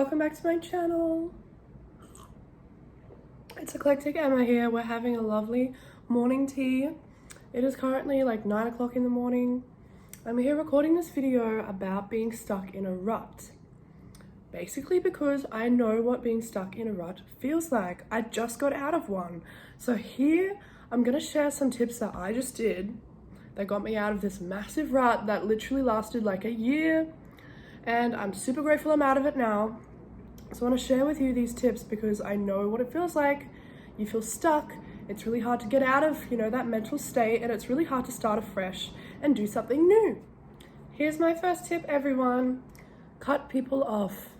welcome back to my channel. It's Eclectic Emma here. We're having a lovely morning tea. It is currently like 9 o'clock in the morning. I'm here recording this video about being stuck in a rut. Basically because I know what being stuck in a rut feels like. I just got out of one. So here I'm gonna share some tips that I just did that got me out of this massive rut that literally lasted like a year. And I'm super grateful I'm out of it now. So I want to share with you these tips because I know what it feels like. You feel stuck. It's really hard to get out of, that mental state, and it's really hard to start afresh and do something new. Here's my first tip, everyone. Cut people off.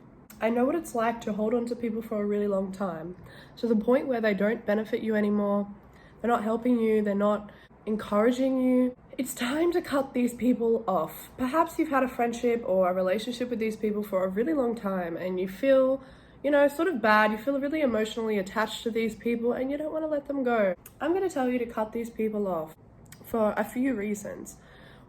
I know what it's like to hold on to people for a really long time, to the point where they don't benefit you anymore. They're not helping you. They're not encouraging you. It's time to cut these people off. Perhaps you've had a friendship or a relationship with these people for a really long time and you feel, sort of bad. You feel really emotionally attached to these people and you don't want to let them go. I'm going to tell you to cut these people off for a few reasons.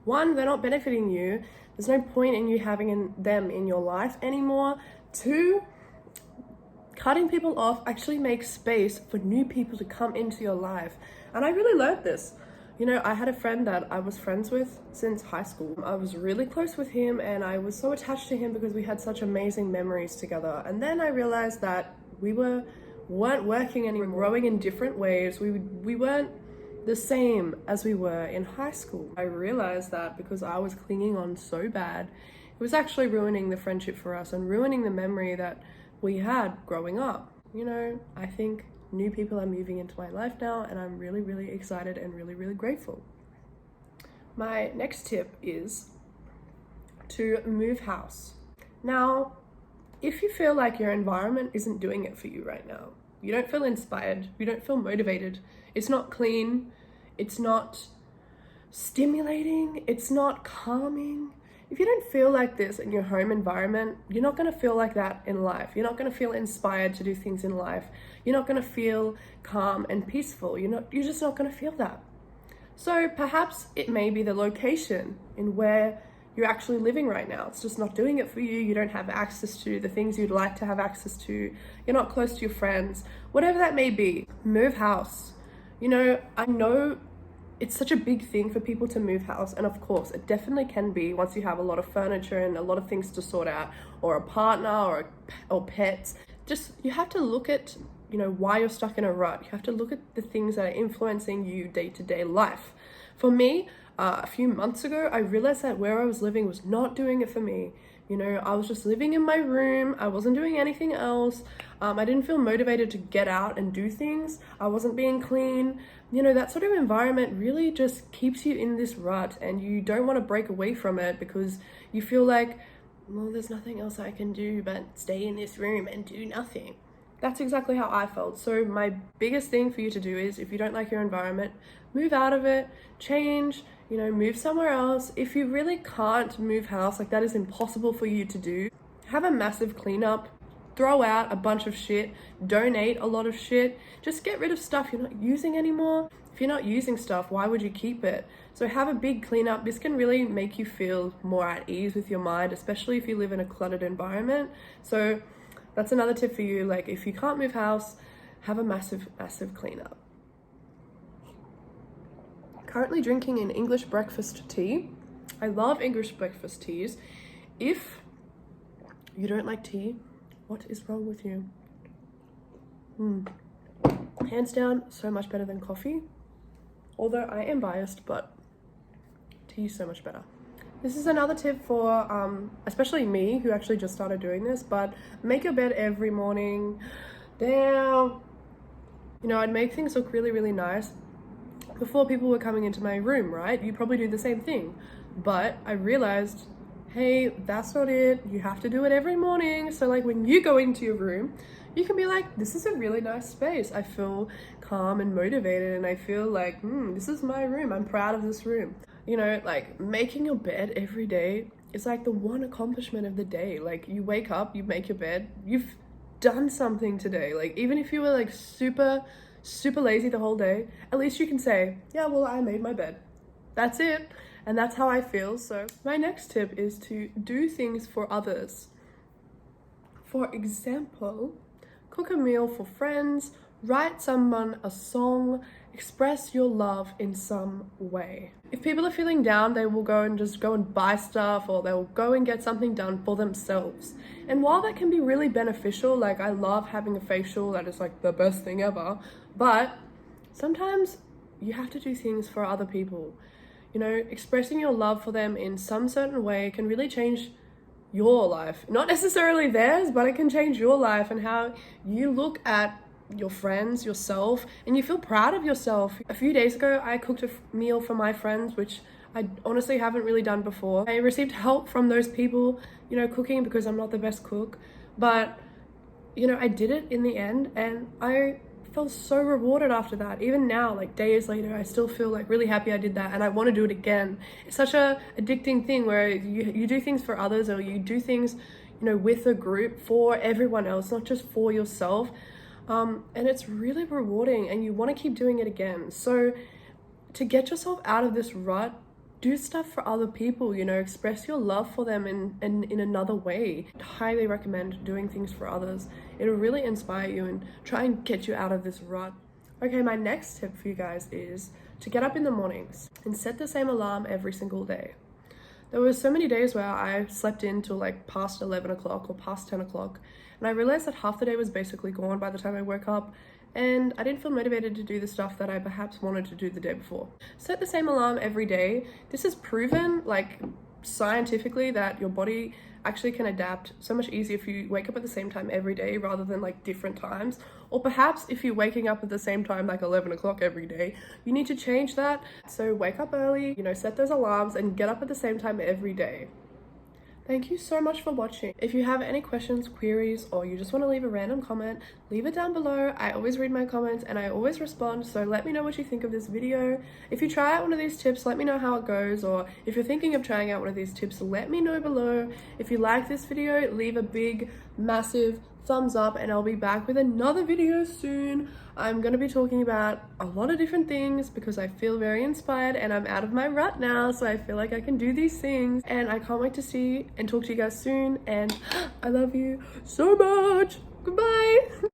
One, they're not benefiting you. There's no point in you having them in your life anymore. Two, cutting people off actually makes space for new people to come into your life. And I really learned this. I had a friend that I was friends with since high school. I was really close with him and I was so attached to him because we had such amazing memories together. And then I realized that we weren't working anymore, growing in different ways. We weren't the same as we were in high school. I realized that because I was clinging on so bad, it was actually ruining the friendship for us and ruining the memory that we had growing up. I think new people are moving into my life now and I'm really, really excited and really, really grateful. My next tip is to move house. Now, if you feel like your environment isn't doing it for you right now, you don't feel inspired, you don't feel motivated, it's not clean, it's not stimulating, it's not calming. If you don't feel like this in your home environment, you're not going to feel like that in life. You're not going to feel inspired to do things in life. You're not going to feel calm and peaceful. You're just not going to feel that. So perhaps it may be the location in where you're actually living right now. It's just not doing it for you. You don't have access to the things you'd like to have access to. You're not close to your friends. Whatever that may be, move house. I know it's such a big thing for people to move house, and of course it definitely can be once you have a lot of furniture and a lot of things to sort out, or a partner or pets. Just, you have to look at why you're stuck in a rut. You have to look at the things that are influencing you day-to-day life. For me, a few months ago, I realized that where I was living was not doing it for me. I was just living in my room. I wasn't doing anything else. I didn't feel motivated to get out and do things. I wasn't being clean. That sort of environment really just keeps you in this rut and you don't want to break away from it because you feel like, well, there's nothing else I can do but stay in this room and do nothing. That's exactly how I felt. So my biggest thing for you to do is, if you don't like your environment, move out of it, change, move somewhere else. If you really can't move house, like that is impossible for you to do, have a massive cleanup, throw out a bunch of shit, donate a lot of shit, just get rid of stuff you're not using anymore. If you're not using stuff, why would you keep it? So have a big cleanup. This can really make you feel more at ease with your mind, especially if you live in a cluttered environment. So that's another tip for you. Like, if you can't move house, have a massive, massive cleanup. Currently drinking an English breakfast tea. I love English breakfast teas. If you don't like tea, what is wrong with you? Hands down, so much better than coffee. Although I am biased, but tea is so much better. This is another tip for, especially me, who actually just started doing this, but make your bed every morning. Damn. I'd make things look really, really nice before people were coming into my room, right? You probably do the same thing. But I realized, hey, that's not it. You have to do it every morning. So like when you go into your room, you can be like, this is a really nice space. I feel calm and motivated and I feel like, this is my room. I'm proud of this room. Like making your bed every day is like the one accomplishment of the day. Like you wake up, you make your bed, you've done something today. Like even if you were like super lazy the whole day, at least you can say, yeah, well, I made my bed. That's it. And that's how I feel. So my next tip is to do things for others. For example, cook a meal for friends, write someone a song, express your love in some way. If people are feeling down, they will go and buy stuff, or they'll go and get something done for themselves. And while that can be really beneficial, like I love having a facial, that is like the best thing ever, but sometimes you have to do things for other people. You know, expressing your love for them in some certain way can really change your life. Not necessarily theirs, but it can change your life and how you look at your friends, yourself, and you feel proud of yourself. A few days ago, I cooked a meal for my friends, which I honestly haven't really done before. I received help from those people, you know, cooking, because I'm not the best cook, but you know, I did it in the end, and I felt so rewarded after that. Even now, like days later, I still feel like really happy I did that, and I want to do it again. It's such a addicting thing where you do things for others, or you do things, you know, with a group for everyone else, not just for yourself. And it's really rewarding, and you want to keep doing it again. So to get yourself out of this rut, do stuff for other people, you know, express your love for them in another way. I'd highly recommend doing things for others. It'll really inspire you and try and get you out of this rut. Okay, my next tip for you guys is to get up in the mornings and set the same alarm every single day. There were so many days where I slept in till like past 11 o'clock or past 10 o'clock, and I realized that half the day was basically gone by the time I woke up, and I didn't feel motivated to do the stuff that I perhaps wanted to do the day before. Set the same alarm every day. This is proven, like scientifically, that your body actually can adapt so much easier if you wake up at the same time every day rather than like different times. Or perhaps if you're waking up at the same time, like 11 o'clock every day, you need to change that. So wake up early, you know, set those alarms and get up at the same time every day. Thank you so much for watching. If you have any questions, queries, or you just want to leave a random comment, leave it down below. I always read my comments and I always respond, so let me know what you think of this video. If you try out one of these tips, let me know how it goes, or if you're thinking of trying out one of these tips, let me know below. If you like this video, leave a big, massive thumbs up, and I'll be back with another video soon. I'm going to be talking about a lot of different things because I feel very inspired and I'm out of my rut now, so I feel like I can do these things, and I can't wait to see and talk to you guys soon, and I love you so much. Goodbye.